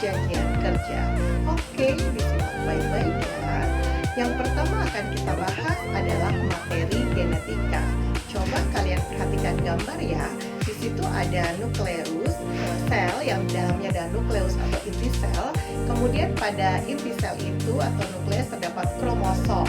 perjanjian kerja. Oke, disimak baik-baik ya. Yang pertama akan kita bahas adalah materi genetika. Coba kalian perhatikan gambar ya. Di situ ada nukleus, sel yang di dalamnya ada nukleus atau inti sel. Kemudian pada inti sel itu atau nukleus terdapat kromosom.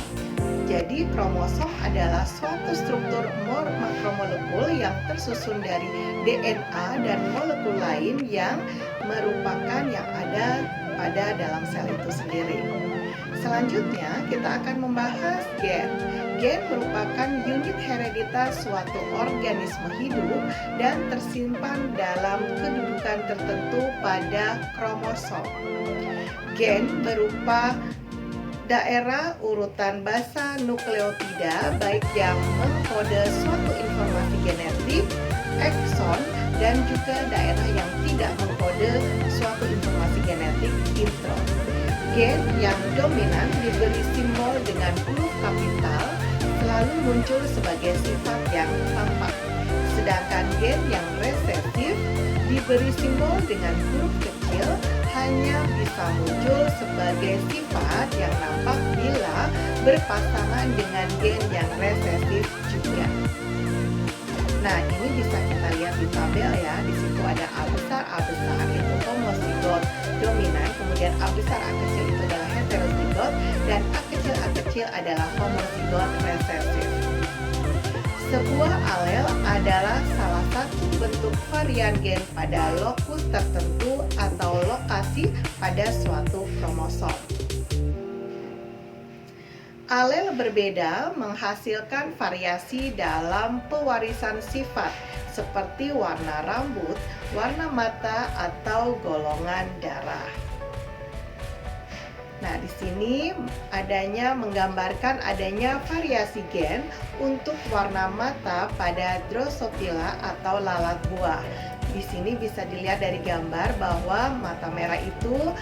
Jadi kromosom adalah suatu struktur makromolekul yang tersusun dari DNA dan molekul lain yang merupakan yang ada pada dalam sel itu sendiri. Selanjutnya kita akan membahas gen. Gen merupakan unit hereditas suatu organisme hidup dan tersimpan dalam kedudukan tertentu pada kromosom. Gen berupa daerah urutan basa nukleotida baik yang mengkode suatu informasi genetik, ekson, dan juga daerah yang tidak mengkode suatu informasi genetik, intron. Gen yang dominan diberi simbol dengan huruf kapital selalu muncul sebagai sifat yang tampak. Sedangkan gen yang resesif diberi simbol dengan huruf kecil hanya bisa muncul sebagai sifat yang nampak bila berpasangan dengan gen yang resesif juga. Nah, ini bisa kita lihat di tabel ya. Di situ ada A besar itu homozigot dominan, kemudian A besar A kecil itu adalah heterozigot, dan A kecil adalah homozigot resesif. Sebuah alel adalah salah satu bentuk varian gen pada lokus tertentu atau lokasi pada suatu kromosom. Alel berbeda menghasilkan variasi dalam pewarisan sifat seperti warna rambut, warna mata, atau golongan darah. Nah, di sini menggambarkan adanya variasi gen untuk warna mata pada Drosophila atau lalat buah. Di sini bisa dilihat dari gambar bahwa mata merah itu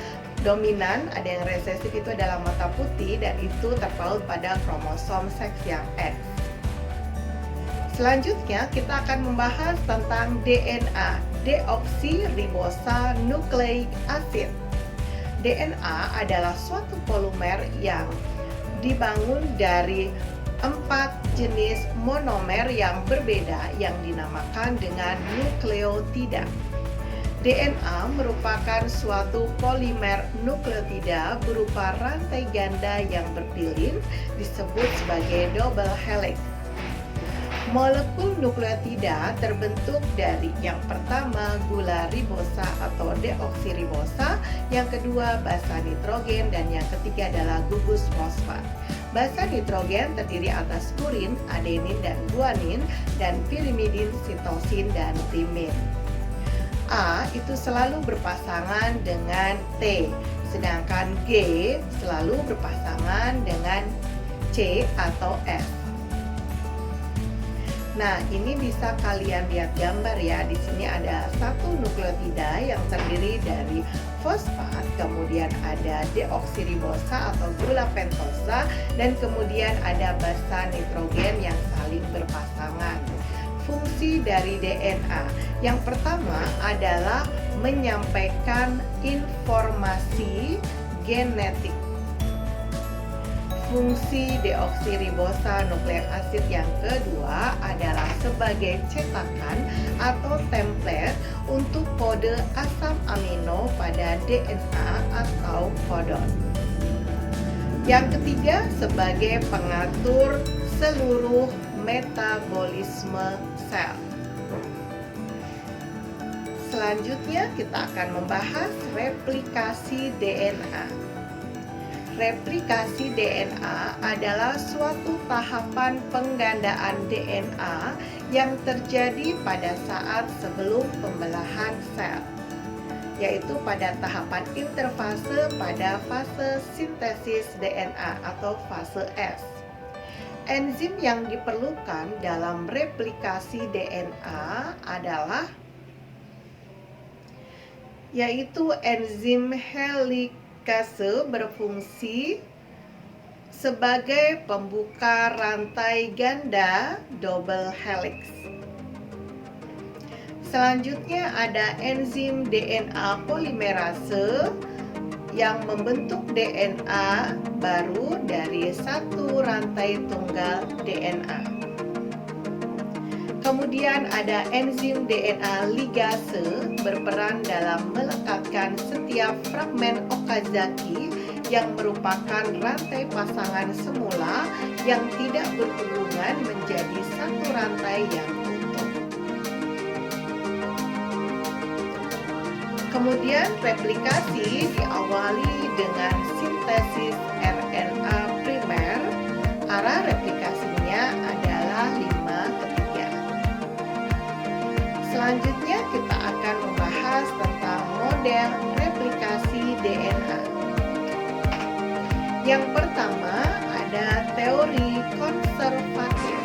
dominan, ada yang resesif itu adalah mata putih dan itu terpaut pada kromosom seks yang X. Selanjutnya kita akan membahas tentang DNA, deoksiribonucleic acid. DNA adalah suatu polimer yang dibangun dari 4 jenis monomer yang berbeda yang dinamakan dengan nukleotida. DNA merupakan suatu polimer nukleotida berupa rantai ganda yang berpilin disebut sebagai double helix. Molekul nukleotida terbentuk dari yang pertama gula ribosa atau deoksiribosa, yang kedua basa nitrogen, dan yang ketiga adalah gugus fosfat. Basa nitrogen terdiri atas purin, adenin, dan guanin, dan pirimidin, sitosin, dan timin. A itu selalu berpasangan dengan T, sedangkan G selalu berpasangan dengan C atau S. Nah, ini bisa kalian lihat gambar ya. Di sini ada satu nukleotida yang terdiri dari fosfat, kemudian ada deoksiribosa atau gula pentosa, dan kemudian ada basa nitrogen yang saling berpasangan. Fungsi dari DNA yang pertama adalah menyampaikan informasi genetik. Fungsi deoksiribosa nukleik asid yang kedua adalah sebagai cetakan atau template untuk kode asam amino pada DNA atau kodon. Yang ketiga sebagai pengatur seluruh metabolisme sel. Selanjutnya kita akan membahas replikasi DNA. Replikasi DNA adalah suatu tahapan penggandaan DNA yang terjadi pada saat sebelum pembelahan sel, yaitu pada tahapan interfase pada fase sintesis DNA atau fase S. Enzim yang diperlukan dalam replikasi DNA adalah yaitu enzim helikase berfungsi sebagai pembuka rantai ganda double helix. Selanjutnya ada enzim DNA polimerase yang membentuk DNA baru dari satu rantai tunggal DNA. Kemudian ada enzim DNA ligase berperan dalam melekatkan setiap fragmen Okazaki yang merupakan rantai pasangan semula yang tidak berhubungan menjadi satu rantai yang utuh. Kemudian replikasi diawali dengan sintesis RNA primer. Arah replikasinya adalah 5:3. Selanjutnya kita akan membahas tentang model replikasi DNA. Yang pertama ada teori konservatif.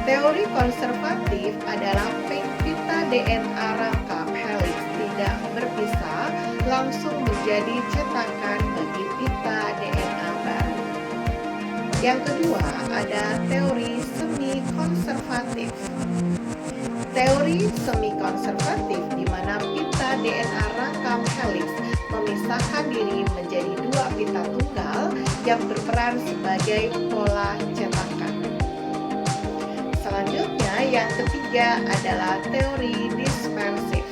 Teori konservatif adalah pita DNA rangkap helix tidak berpisah langsung menjadi cetakan bagi pita DNA baru. Yang kedua ada teori semi-konservatif. Teori semi-konservatif di mana pita DNA rangkap helix memisahkan diri menjadi dua pita tunggal yang berperan sebagai pola cetakan. Selanjutnya yang ketiga adalah teori dispersif.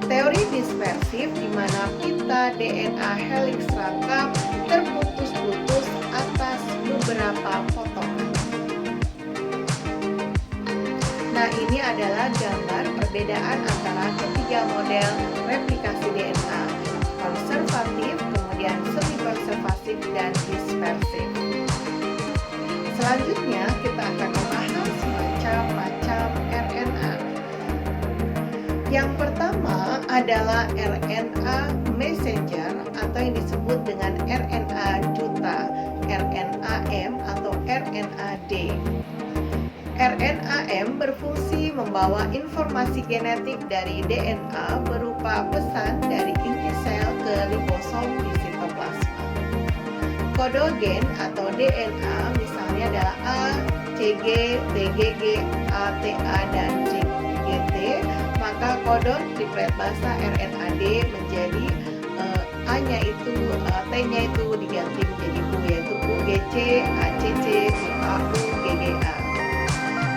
Teori dispersif di mana pita DNA helix rangkap terputus-putus atas beberapa potongan. Nah, ini adalah gambar perbedaan antara ketiga model replikasi DNA, konservatif, kemudian semi-konservatif, dan dispersif. Selanjutnya kita akan membahas macam-macam RNA. Yang pertama adalah RNA messenger atau yang disebut dengan RNA duta, RNA-M atau RNA-D. RNA-M berfungsi membawa informasi genetik dari DNA berupa pesan dari inti sel ke ribosom di sitoplasma. Kodogen atau DNA misalnya adalah A, CG, TGG, ATA, dan GT, maka kodon triplet basa RNA-D menjadi A-nya itu, T-nya itu diganti menjadi U, yaitu UGC, ACC, UAU, GGA.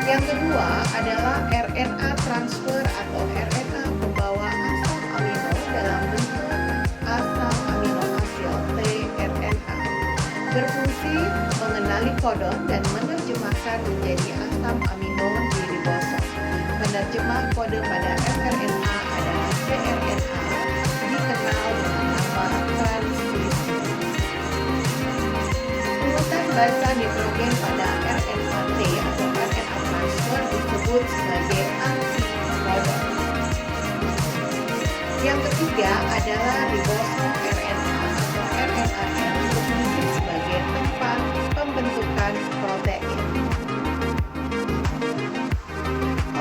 Yang kedua adalah RNA transfer atau RNA pembawa asam amino dalam bentuk asam amino asil tRNA. Berfungsi mengenali kodon dan menerjemahkan menjadi asam amino di ribosom. Penerjemah kode pada mRNA adalah tRNA, dikenal dengan nama transkripsi. Urutan basa nitrogen pada RNA-T atau RNA transfer disebut sebagai antikodon. Yang ketiga adalah ribosom RNA atau RNA-M berfungsi sebagai tempat pembentukan protein.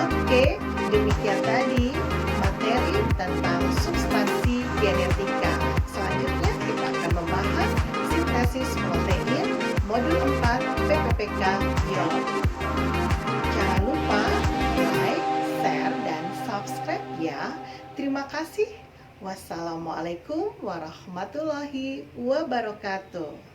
Oke, demikian tadi materi tentang substansi genetika. Selanjutnya kita akan membahas sintesis protein modul 4 PPPK Biologi. Jangan lupa like, share, dan subscribe ya. Terima kasih. Wassalamualaikum warahmatullahi wabarakatuh.